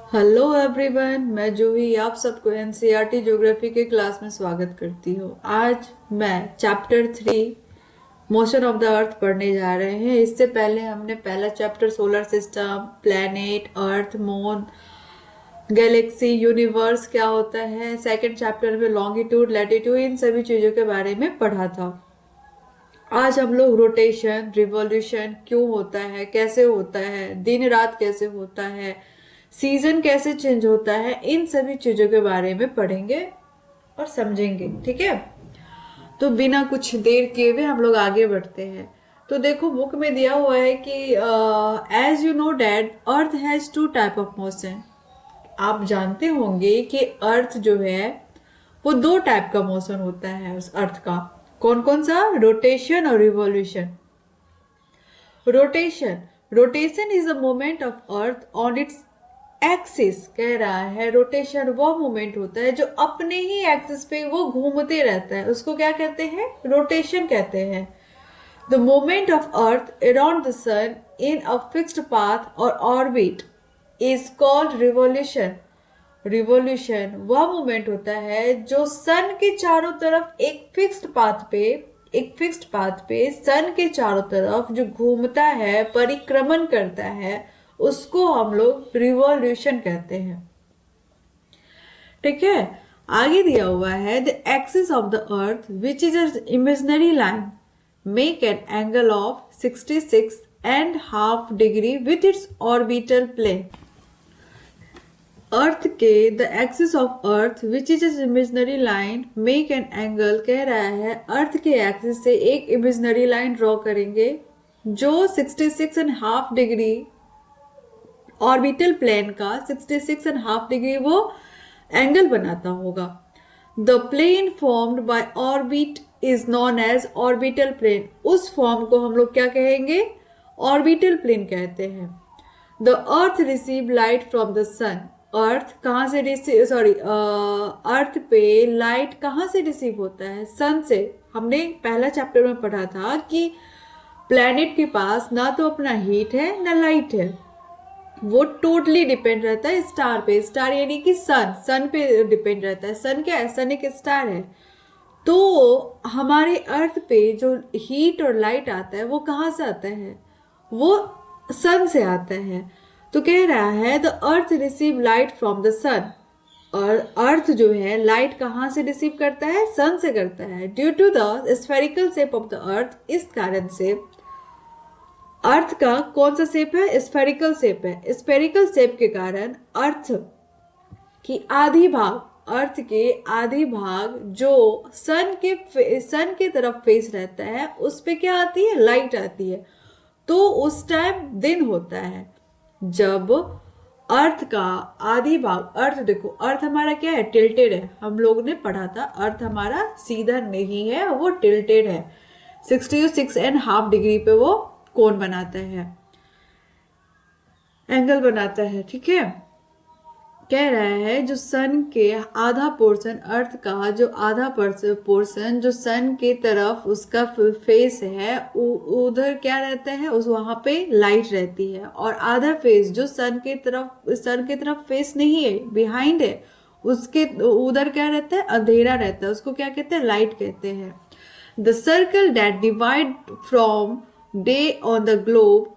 Hello everyone, मैं जूही आप सबको एनसीईआरटी ज्योग्राफी के क्लास में स्वागत करती हूँ। आज मैं चैप्टर 3 मोशन ऑफ द अर्थ पढ़ने जा रहे हैं। इससे पहले हमने पहला चैप्टर सोलर सिस्टम, प्लैनेट, अर्थ, मून, गैलेक्सी, यूनिवर्स क्या होता है, सेकंड चैप्टर में लॉन्गिट्यूड, लैटिट्यूड, इन सभी चीज़ों के बारे में पढ़ा था। आज हम लोग रोटेशन, रिवॉल्यूशन क्यों होता है, कैसे होता है, दिन रात कैसे होता है, सीजन कैसे चेंज होता है, इन सभी चीजों के बारे में पढ़ेंगे और समझेंगे। ठीक है, तो बिना कुछ देर किए हुए हम लोग आगे बढ़ते हैं। तो देखो, बुक में दिया हुआ है कि as you know that earth has two type of motion. आप जानते होंगे कि अर्थ जो है वो दो टाइप का मोशन होता है उस अर्थ का। कौन कौन सा? रोटेशन और revolution. Rotation is a moment of earth on it's axis. कह रहा है रोटेशन वो मोमेंट होता है जो अपने ही एक्सिस पे वो घूमते रहता है, उसको क्या कहते हैं? रोटेशन कहते हैं। The moment of earth around the sun in a fixed path और orbit is called revolution. Revolution वह मोमेंट होता है जो सन के चारों तरफ एक फिक्स्ड पाथ पे सन के चारों तरफ जो घूमता है, परिक्रमण करता है, उसको हम लोग रिवॉल्यूशन कहते हैं। ठीक है, आगे दिया हुआ है the axis of the earth which is an imaginary line make an angle of 66.5 degree with its orbital plane. Earth के the axis of earth which is an imaginary line make an angle. कह रहा है अर्थ के axis से एक imaginary line draw करेंगे जो 66.5 degree, orbital plane का 66.5 डिग्री वो एंगल बनाता होगा। The plane formed by orbit is known as orbital plane. उस फॉर्म को हम लोग क्या कहेंगे? ऑर्बिटल प्लेन कहते हैं। The earth receive light from the sun. Earth कहाँ से अर्थ पे लाइट कहाँ से रिसीव होता है? सन से। हमने पहला चैप्टर में पढ़ा था कि प्लैनेट के पास ना तो अपना हीट है ना लाइट है, वो टोटली डिपेंड रहता है स्टार पे। स्टार यानी कि सन पे डिपेंड रहता है। सन क्या है? सन एक स्टार है। तो हमारे अर्थ पे जो हीट और लाइट आता है वो कहाँ से आता है? वो सन से आता है। तो कह रहा है the earth receive light from the sun. और अर्थ जो है लाइट कहाँ से रिसीव करता है? सन से करता है। Due to the spherical shape of the earth, इस कारण से अर्थ का कौन सा शेप है? स्फेरिकल शेप है। स्फेरिकल शेप के कारण अर्थ की अर्थ के आधी भाग जो सन के तरफ फेस रहता है, उस पे क्या आती है? लाइट आती है। तो उस टाइम दिन होता है जब अर्थ का आधी भाग, अर्थ देखो, अर्थ हमारा क्या है? टिल्टेड है। हम लोग ने पढ़ा था अर्थ हमारा सीधा नहीं है, वो टिल्टेड है। 66.5 डिग्री पे वो कोण बनाता है, एंगल बनाता है। ठीक है, कह रहा है जो सन के आधा पोर्शन, अर्थ का जो आधा पोर्शन जो सन के तरफ उसका फेस है, उधर क्या रहता है? उस वहां पे लाइट रहती है। और आधा फेस जो सन के तरफ फेस नहीं है, बिहाइंड है, उसके उधर क्या रहता है? अंधेरा रहता है। उसको क्या कहते हैं? लाइट कहते हैं। The circle that divide from day on the globe,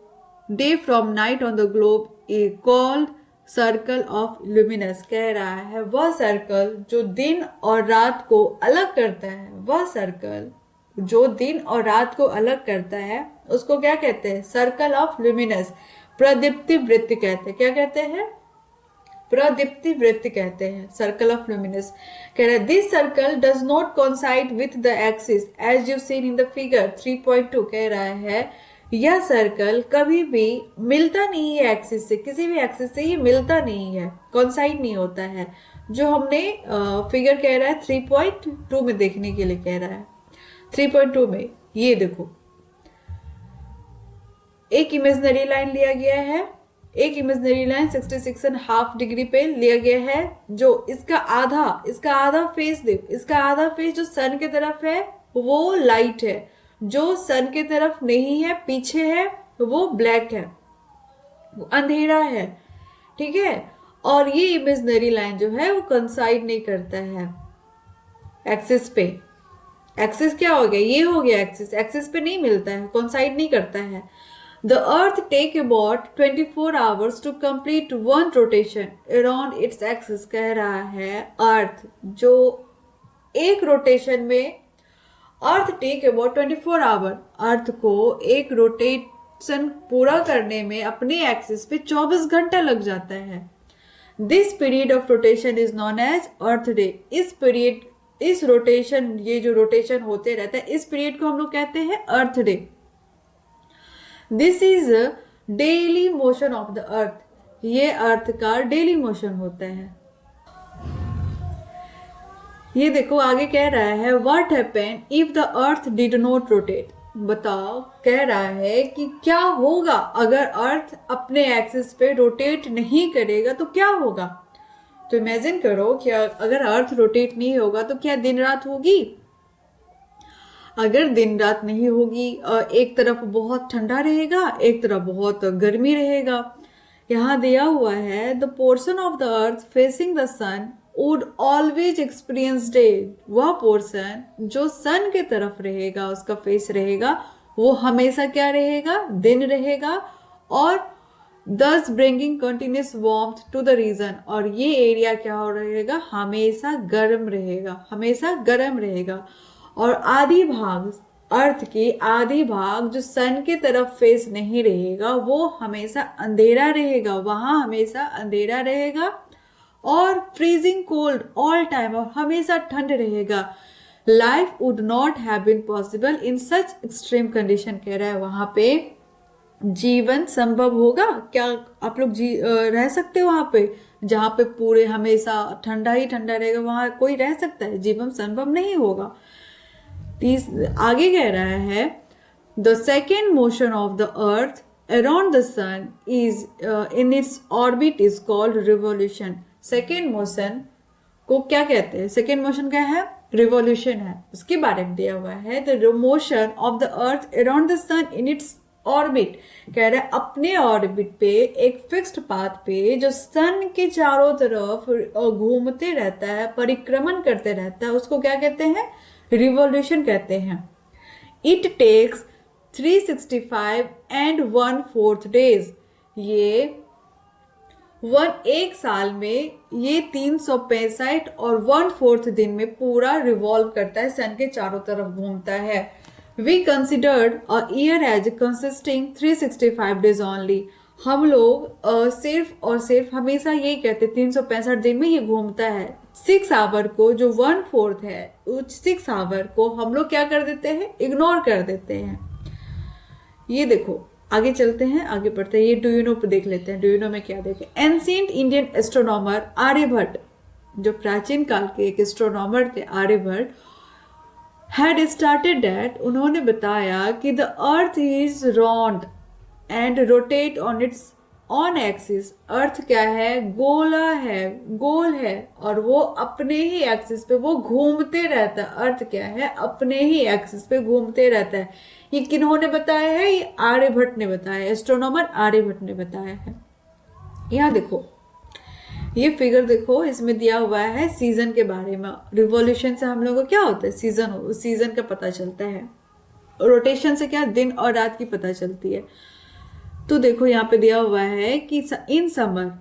day from night on the globe is called circle of luminous. कह रहा है वह सर्कल जो दिन और रात को अलग करता है, वह सर्कल जो दिन और रात को अलग करता है, उसको क्या कहते हैं? Circle of luminous. प्रदीप्ति वृत्त कहते हैं। क्या कहते हैं? प्रदीप्ति वृत्त कहते हैं, सर्कल ऑफ ल्यूमिनस। कह रहा है this circle does not coincide with the axis as you seen in the figure 3.2। कह रहा है यह सर्कल कभी भी मिलता नहीं है एक्सिस से, किसी भी एक्सिस से ये मिलता नहीं है, कोइंसाइड नहीं होता है। जो हमने फिगर कह रहा है 3.2 में देखने के लिए कह रहा है। 3.2 में ये देखो, एक इमेजिनरी लाइन लिया गया है, एक इमेजिनरी लाइन 66.5 डिग्री पे लिया गया है। जो इसका आधा फेस देखो, इसका आधा फेस जो सन के तरफ है वो लाइट है, जो सन के तरफ नहीं है, पीछे है, वो ब्लैक है, वो अंधेरा है। ठीक है, और ये इमेजिनरी लाइन जो है वो कंसाइड नहीं करता है एक्सिस पे। एक्सिस क्या हो गया, ये हो गया एक्सिस, एक्सिस पे नहीं मिलता है, कंसाइड नहीं करता है। The earth take about 24 hours to complete one rotation around its axis. कह रहा है अर्थ जो एक रोटेशन में, earth take about 24 hour, earth को एक रोटेशन पूरा करने में अपने एक्सिस पे 24 घंटा लग जाता है। This period of rotation is known as earth day. इस पीरियड, इस रोटेशन, ये जो रोटेशन होते रहता है, इस पीरियड को हम लोग कहते हैं earth day. This is daily motion of the earth. ये अर्थ का डेली मोशन होता है। ये देखो आगे कह रहा है what happen if the earth did not rotate. बताओ, कह रहा है कि क्या होगा अगर अर्थ अपने एक्सिस पे रोटेट नहीं करेगा तो क्या होगा। तो इमेजिन करो कि अगर अर्थ रोटेट नहीं होगा तो क्या दिन रात होगी। अगर दिन रात नहीं होगी, एक तरफ बहुत ठंडा रहेगा, एक तरफ बहुत गर्मी रहेगा। यहाँ दिया हुआ है the portion of the earth facing the sun would always experience day. वह पोर्शन जो सन के तरफ रहेगा, उसका फेस रहेगा, वो हमेशा क्या रहेगा, दिन रहेगा। और thus bringing continuous warmth to the region। और ये एरिया क्या हो रहेगा, हमेशा गर्म रहेगा, हमेशा गर्म रहेगा। और आधी भाग, अर्थ की आधी भाग जो सन के तरफ फेस नहीं रहेगा, वो हमेशा अंधेरा रहेगा, वहां हमेशा अंधेरा रहेगा। और फ्रीजिंग कोल्ड ऑल टाइम, और हमेशा ठंड रहेगा। Life would not have been possible in such extreme condition. कह रहा है वहां पे जीवन संभव होगा क्या, आप लोग रह सकते हो वहां पे जहां पे पूरे हमेशा ठंडा ही ठंडा रहेगा, वहां कोई रह सकता है, जीवन संभव नहीं होगा। आगे कह रहा है the second motion of the earth around the sun is in its orbit is called revolution. Second motion को क्या कहते हैं, सेकेंड मोशन क्या है, रिवॉल्यूशन है, उसके बारे में दिया हुआ है। The motion of the earth around the sun in its orbit. कह रहा है अपने ऑर्बिट पे, एक फिक्स्ड पाथ पे जो सन के चारों तरफ घूमते रहता है, परिक्रमण करते रहता है, उसको क्या कहते हैं, रिवॉल्यूशन कहते हैं। It takes 365 and 1/4 days. ये एक साल में ये 365 और 1/4 दिन में पूरा रिवॉल्व करता है, सन के चारों तरफ घूमता है। We considered a year as consisting 365 days only। हम लोग सिर्फ और सिर्फ हमेशा यही कहते 365 दिन में ये घूमता है। 6 आवर को, जो 1/4 है, उस 6 आवर को हम लोग क्या कर देते हैं, इग्नोर कर देते हैं। ये देखो आगे चलते हैं, आगे पढ़ते हैं। ये डू यू नो पे देख लेते हैं। डू यू नो में क्या देखें, एंशिएंट इंडियन एस्ट्रोनॉमर आर्यभट्ट, जो प्राचीन काल के एक एस्ट्रोनॉमर थे आर्यभट्ट, had started that, उन्होंने बताया कि the earth is round and rotate on its own axis। अर्थ क्या है, गोला है, गोल है, और वो अपने ही एक्सिस पे वो घूमते रहता है। अर्थ क्या है, अपने ही एक्सिस पे घूमते रहता है। ये किन्होंने बताया है, ये आर्यभट्ट ने बताया, एस्ट्रोनॉमर आर्यभट्ट ने बताया है। यहाँ देखो ये फिगर देखो, इसमें दिया हुआ है सीजन के बारे में। रिवॉल्यूशन से हम लोगों को क्या होता है, सीजन का पता चलता है। रोटेशन से क्या, दिन और रात की पता चलती है। तो देखो यहाँ पे दिया हुआ है कि इन समर,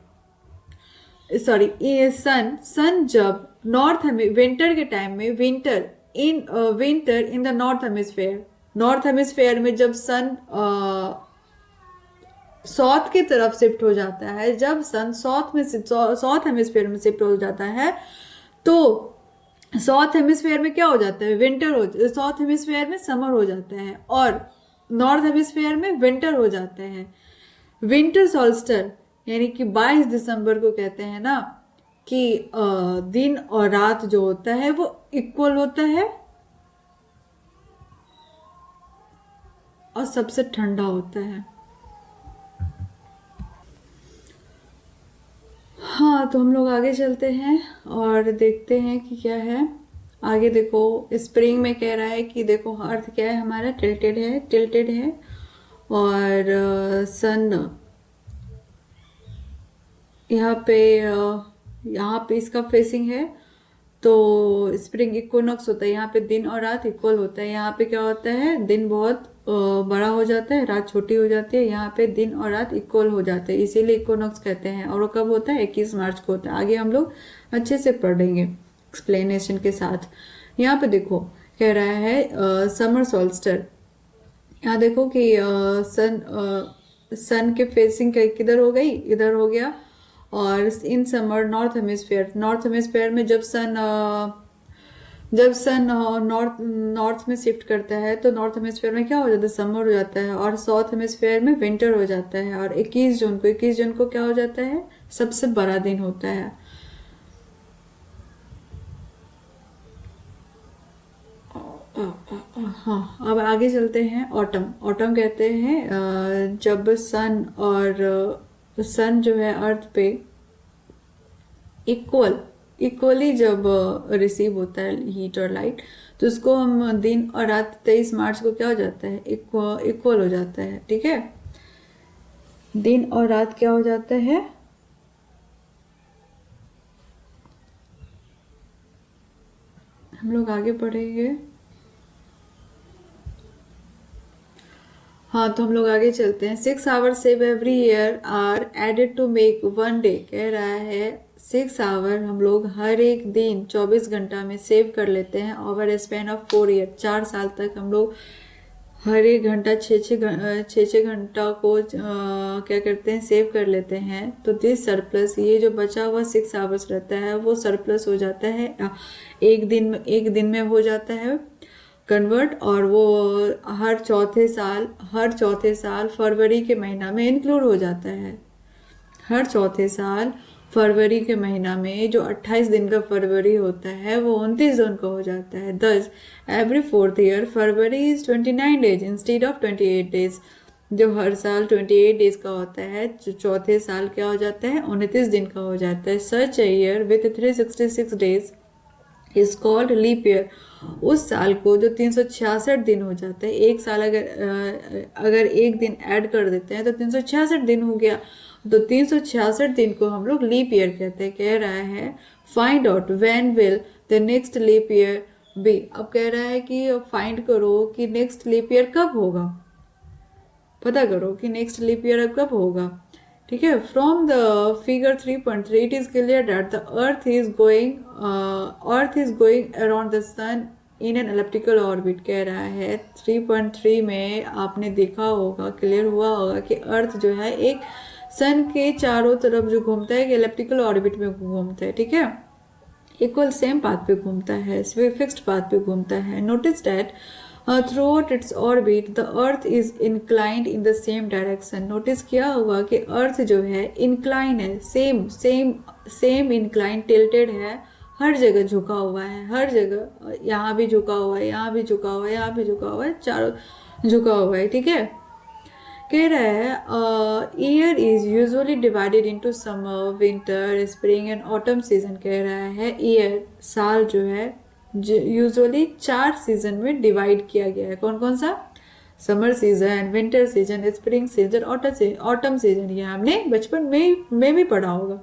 सॉरी सन जब नॉर्थ विंटर के टाइम में, winter in the north hemisphere में जब सन साउथ की तरफ शिफ्ट हो जाता है, जब सन साउथ हेमिस्फीयर में शिफ्ट हो जाता है, तो साउथ हेमिस्फीयर में क्या हो जाता है, विंटर हो, साउथ हेमिस्फीयर में समर हो जाता है और नॉर्थ हेमिस्फीयर में विंटर हो जाता है। विंटर सोल्स्टर यानी कि 22 दिसंबर को कहते हैं ना कि दिन और रात जो होता है वो इक्वल होता है और सबसे ठंडा होता है। हाँ, तो हम लोग आगे चलते हैं और देखते हैं कि क्या है आगे। देखो स्प्रिंग में कह रहा है कि देखो अर्थ क्या है हमारा, टिल्टेड है और सन यहाँ पे इसका फेसिंग है, तो स्प्रिंग इक्विनॉक्स होता है, यहाँ पे दिन और रात इक्वल होता है। यहाँ पे क्या होता है, दिन बहुत बड़ा हो जाता है, रात छोटी हो जाती है। यहाँ पे दिन और रात इक्वल हो जाते हैं, इसीलिए इक्विनॉक्स कहते हैं। और वो कब होता है, 21 मार्च को होता है। आगे हम लोग अच्छे से पढ़ेंगे एक्सप्लेनेशन के साथ। यहाँ पे देखो कह रहा है समर सोल्स्टर। यहाँ देखो कि सन के फेसिंग किधर हो गई, इधर हो गया। और इन समर नॉर्थ हेमिस्फेयर में जब सन नॉर्थ में शिफ्ट करता है तो नॉर्थ हेमिस्फेयर में क्या हो जाता है, समर हो जाता है। और साउथ हेमिस्फेयर में विंटर हो जाता है। और 21 जून को क्या हो जाता है, सबसे बड़ा दिन होता है। हाँ, अब आगे चलते हैं। ऑटम कहते हैं जब सन जो है अर्थ पे इक्वली जब रिसीव होता है हीट और लाइट, तो उसको हम दिन और रात 23 मार्च को क्या हो जाता है, इक्वल हो जाता है। ठीक है, दिन और रात क्या हो जाता है, हम लोग आगे पढ़ेंगे। हाँ, तो हम लोग आगे चलते हैं। 6 hour save every year are added to make one day. कह रहा है 6 आवर हम लोग हर एक दिन 24 घंटा में सेव कर लेते हैं। ओवर स्पेन ऑफ 4 ईयर, 4 साल तक हम लोग हर एक घंटा 6 घंटा को क्या करते हैं, सेव कर लेते हैं। तो दिस सरप्लस, ये जो बचा हुआ 6 आवर्स रहता है वो सरप्लस हो जाता है, एक दिन में हो जाता है कन्वर्ट। और वो हर चौथे साल फरवरी के महीना में इंक्लूड हो जाता है। हर चौथे साल फरवरी के महीना में जो 28 दिन का फरवरी होता है वो 29 जून का हो जाता है। दस every 4th year February is 29 days instead of 28 days. जो हर साल 28 डेज का होता है, जो चौथे साल क्या हो जाता है, 29 दिन का हो जाता है। Such a year with 366 days is called leap year. उस साल को जो 366 दिन हो जाता है, एक साल अगर एक दिन ऐड कर देते हैं तो 366 दिन हो गया। तो 366 दिन को हम लोग लीप ईयर कहते हैं। कह रहा है find out when will the next leap year be. अब कह रहा है कि फाइंड करो कि नेक्स्ट लीप ईयर कब होगा, पता करो कि नेक्स्ट लीप ईयर कब होगा। ठीक है, from the figure 3.3 it is clear that the earth is going around the sun in an elliptical orbit. कह रहा है 3.3 में आपने देखा होगा, क्लियर हुआ होगा कि अर्थ जो है एक सन के चारों तरफ जो घूमता है, एक एलिप्टिकल ऑर्बिट में घूमता है। ठीक है, इक्वल सेम पाथ पे घूमता है, फिक्स्ड पाथ पे घूमता है। Notice that throughout its orbit the earth is inclined in the same direction। Notice किया होगा कि अर्थ जो है incline है, सेम incline tilted है, हर जगह झुका हुआ है, हर जगह, यहाँ भी झुका हुआ है, यहाँ भी झुका हुआ है, यहाँ भी झुका हुआ है, चारों झुका हुआ है। ठीक है, कह रहा है year is usually divided into summer, winter, spring and autumn season. कह रहा है ईयर, साल जो है यूजुअली 4 सीजन में डिवाइड किया गया है। कौन कौन सा, summer season, winter season, spring season, autumn season. ये हमने बचपन में भी पढ़ा होगा।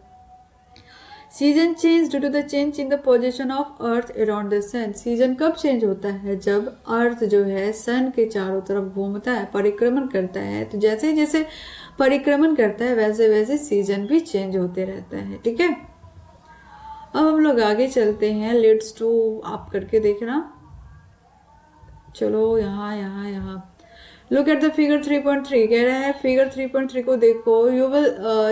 Season change due to the change in the position of earth around the sun. Season कब चेंज होता है, जब अर्थ जो है सन के चारों तरफ घूमता है, परिक्रमण करता है। तो जैसे जैसे परिक्रमण करता है वैसे वैसे सीजन भी चेंज होते रहता है। ठीक है, अब हम लोग आगे चलते हैं। लेट्स टू आप करके देखना। चलो यहाँ लुक एट द फिगर 3.3। कह रहा है फिगर 3.3 को देखो। You will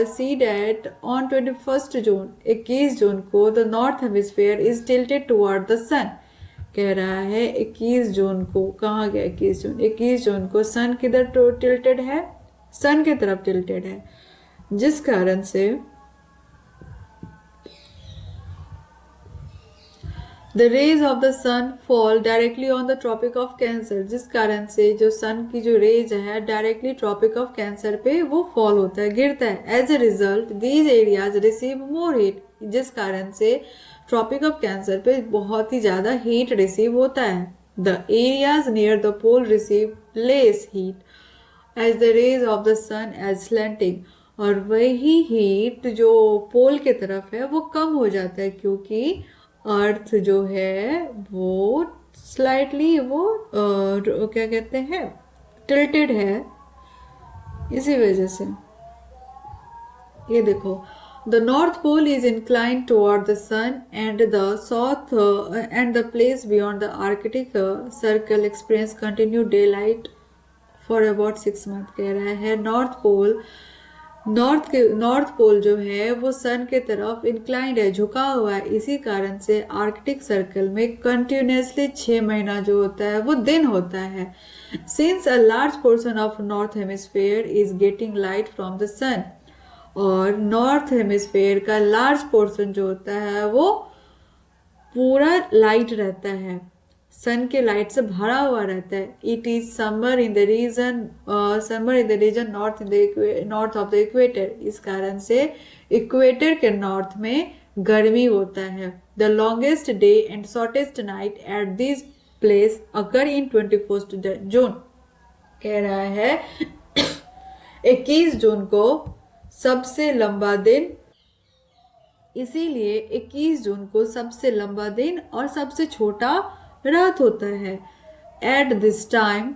see that on 21 June, 21 June को the north hemisphere is tilted toward the sun. कह रहा है 21 जून को, कहाँ गया 21 जून को सन किधर टिल्टेड है, सन की तरफ टिल्टेड है, जिस कारण से The rays of the sun fall directly on the Tropic of Cancer। जिस कारण से जो सन की जो रेज है डायरेक्टली ट्रॉपिक ऑफ कैंसर पे वो फॉल होता है, गिरता है। As a result these areas receive more heat. जिस कारण से ट्रॉपिक ऑफ कैंसर पे बहुत ही ज्यादा हीट रिसीव होता है। The areas near the pole receive less heat as the rays of the sun as slanting. और वही हीट जो पोल के तरफ है वो कम हो जाता है, क्योंकि अर्थ जो है वो स्लाइटली वो क्या कहते हैं, टिल्टेड है, इसी वजह से। ये देखो, the north pole is inclined toward the sun and the south and the place beyond the arctic circle experience continue day light for about 6 month. कह रहा है नॉर्थ पोल जो है वो सन के तरफ इंक्लाइंड है, झुका हुआ है, इसी कारण से आर्कटिक सर्कल में कंटिन्यूसली 6 महीना जो होता है वो दिन होता है। Since a large portion of north hemisphere is getting light from the sun, और नॉर्थ हेमिस्फेयर का लार्ज पोर्शन जो होता है वो पूरा लाइट रहता है, सन के लाइट से भरा हुआ रहता है। It is summer in the region north of the equator, इस कारण से इक्वेटर के नॉर्थ में गर्मी होता है। The longest day and shortest night at this place occur in 21 June. कह रहा है 21 जून को सबसे लंबा दिन, इसीलिए 21 जून को सबसे लंबा दिन और सबसे छोटा रात होता है। At this time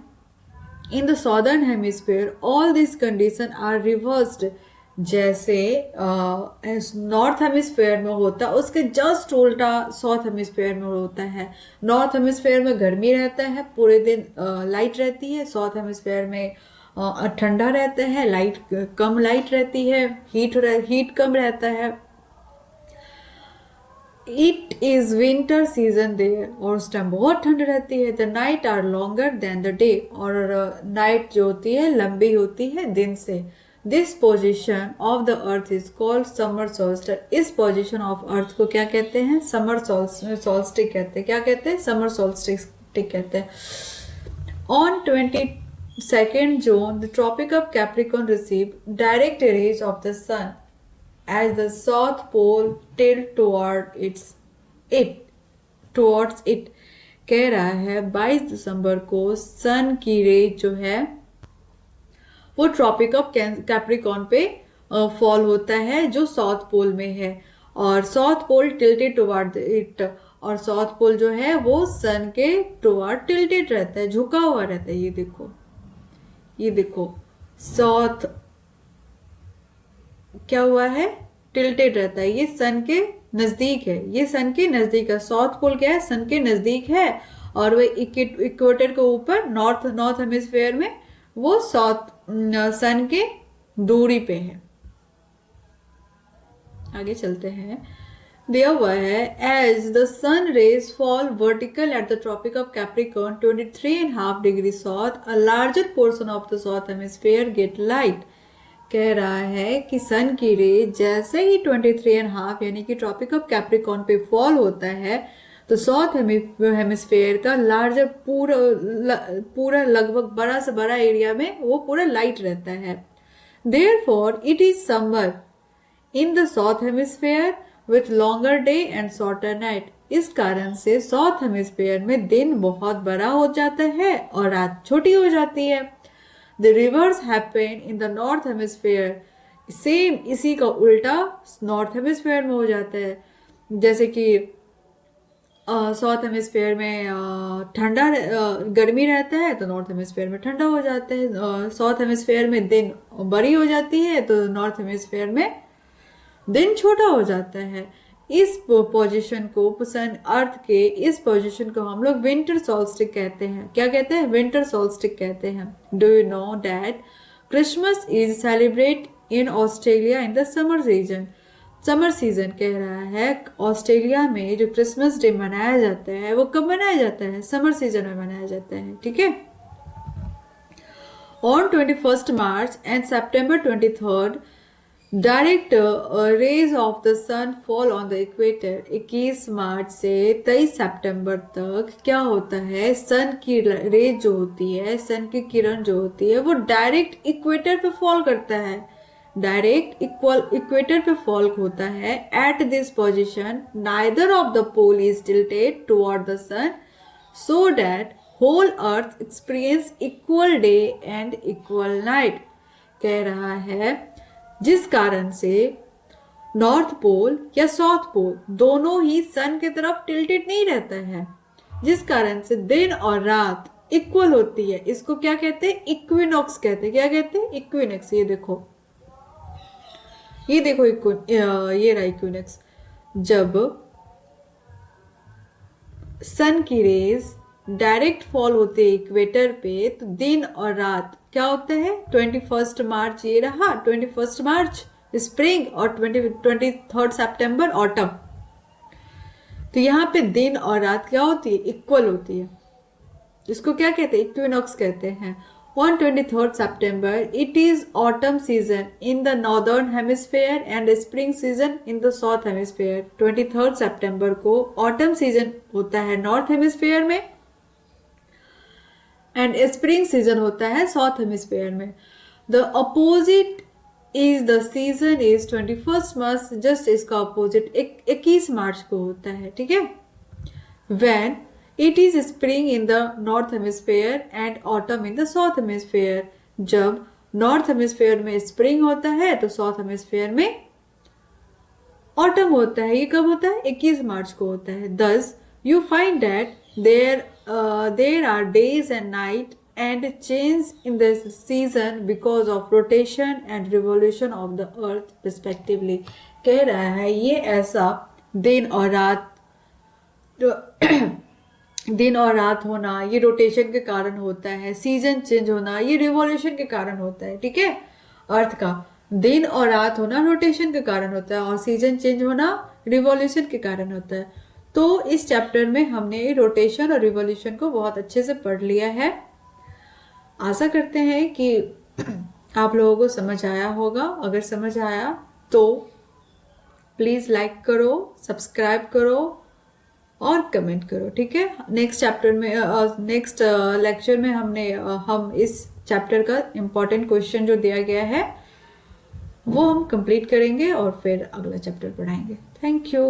in the southern hemisphere all this condition are reversed. जैसे नॉर्थ हेमिस्फेयर में होता है उसके जस्ट उल्टा साउथ हेमिस्फेयर में होता है। नॉर्थ हेमिस्फेयर में गर्मी रहता है, पूरे दिन लाइट रहती है। साउथ हेमिस्फेयर में ठंडा रहता है, कम लाइट रहती है, हीट कम रहता है। It is winter season there, और उस टाइम बहुत ठंड रहती है। The night are longer than the day, और नाइट जो होती है लंबी होती है दिन से। This position of the earth is called summer solstice. इस पोजिशन ऑफ अर्थ को क्या कहते हैं? समर सोल्स्टिस कहते हैं। क्या कहते हैं? समर सोल्स्टिस कहते हैं। On 22nd June, the Tropic of Capricorn received direct rays of the sun as the South Pole tilted towards it. कह रहा है 22 दिसंबर को सन की रेज जो है वो ट्रॉपिक ऑफ कैप्रिकॉर्न पे फॉल होता है, जो साउथ पोल में है, और south pole tilted toward it, और साउथ पोल जो है वो सन के टुवर्ड टिल्टेड रहता है, झुका हुआ रहता है। ये देखो साउथ क्या हुआ है? टिल्टेड रहता है। ये सन के नजदीक है, ये सन के नजदीक है। साउथ पोल क्या है? सन के नजदीक है, और वो इक्वेटर के ऊपर नॉर्थ हेमिस्फेयर में वो सन के दूरी पे है। आगे चलते हैं। दिया हुआ है as the sun rays fall vertical at the tropic of capricorn 23.5 degree south, a larger portion of the south hemisphere get light. कह रहा है कि सन की रेज जैसे ही 23.5 यानी कि ट्रॉपिक ऑफ कैप्रिकॉर्न पे फॉल होता है, तो साउथ हेमिस्फेयर का लार्जर पूरा लगभग बड़ा से बड़ा एरिया में वो पूरा लाइट रहता है। Therefore it is summer in the south hemisphere with longer day and shorter night. इस कारण से साउथ हेमिस्फेयर में दिन बहुत बड़ा हो जाता है और रात छोटी हो जाती है। The reverse happen in the north hemisphere, same इसी का उल्टा नॉर्थ हेमिस्फेयर में हो जाता है। जैसे कि साउथ हेमिस्फेयर में गर्मी रहता है तो नॉर्थ हेमिस्फेयर में ठंडा हो जाता है। साउथ हेमिस्फेयर में दिन बड़ी हो जाती है तो नॉर्थ हेमिस्फेयर में दिन छोटा हो जाता है। इस पोजीशन को अर्थ के इस पोजीशन को हम लोग विंटर सोल्स्टिस कहते हैं। क्या कहते हैं? विंटर सोल्स्टिस कहते हैं। Do you know that Christmas is celebrate in Australia in the summer season. Summer season कह रहा है ऑस्ट्रेलिया में जो क्रिसमस डे मनाया जाता है वो कब मनाया जाता है? समर सीजन में मनाया जाता है। ठीक है। On 21 March and September 23rd direct rays of the sun fall on the equator. 21 मार्च से 23 सितंबर तक क्या होता है? सन की रेज जो होती है, सन की किरण जो होती है वो डायरेक्ट इक्वेटर पे फॉल करता है, डायरेक्ट इक्वेटर पे फॉल होता है। At this position neither of the pole is tilted toward the sun so that whole earth experience equal day and equal night. कह रहा है जिस कारण से नॉर्थ पोल या साउथ पोल दोनों ही सन की तरफ टिल्टेड नहीं रहता है, जिस कारण से दिन और रात इक्वल होती है। इसको क्या कहते हैं? इक्विनॉक्स कहते हैं। क्या कहते हैं? इक्विनॉक्स। ये देखो ये रहा इक्विनॉक्स। जब सन की रेज डायरेक्ट फॉल होते हैं इक्वेटर पे, तो दिन और रात क्या होता है? 21 मार्च ये रहा, 21 मार्च स्प्रिंग और 23 सितंबर ऑटम। तो यहाँ पे दिन और रात क्या होती है? इक्वल होती है। इसको क्या कहते हैं? इक्विनॉक्स कहते हैं। On 23rd September, it is autumn season in the northern hemisphere and spring season in the south hemisphere. 23rd September को autumn season होता है north hemisphere में and spring season होता है south hemisphere में. The opposite is the season is 21st March, just इसका opposite 21 मार्च को होता है, ठीक है? When it is spring in the north hemisphere and autumn in the south hemisphere. जब north hemisphere में spring होता है तो south hemisphere में autumn होता है। ये कब होता है? 21 मार्च को होता है। Thus you find that there are days and night and change in the season because of rotation and revolution of the earth respectively. कह रहा है ये ऐसा दिन और रात होना ये रोटेशन के कारण होता है, सीजन चेंज होना ये रिवॉल्यूशन के कारण होता है, ठीक है? अर्थ का दिन और रात होना रोटेशन के कारण होता है और सीजन चेंज होना रिवॉल्यूशन के कारण होता है। तो इस चैप्टर में हमने रोटेशन और रिवॉल्यूशन को बहुत अच्छे से पढ़ लिया है। आशा करते हैं कि आप लोगों को समझ आया होगा। अगर समझ आया तो प्लीज़ लाइक करो, सब्सक्राइब करो और कमेंट करो, ठीक है? नेक्स्ट चैप्टर में नेक्स्ट लेक्चर में हम इस चैप्टर का इम्पोर्टेंट क्वेश्चन जो दिया गया है वो हम कंप्लीट करेंगे और फिर अगला चैप्टर पढ़ाएंगे। Thank you.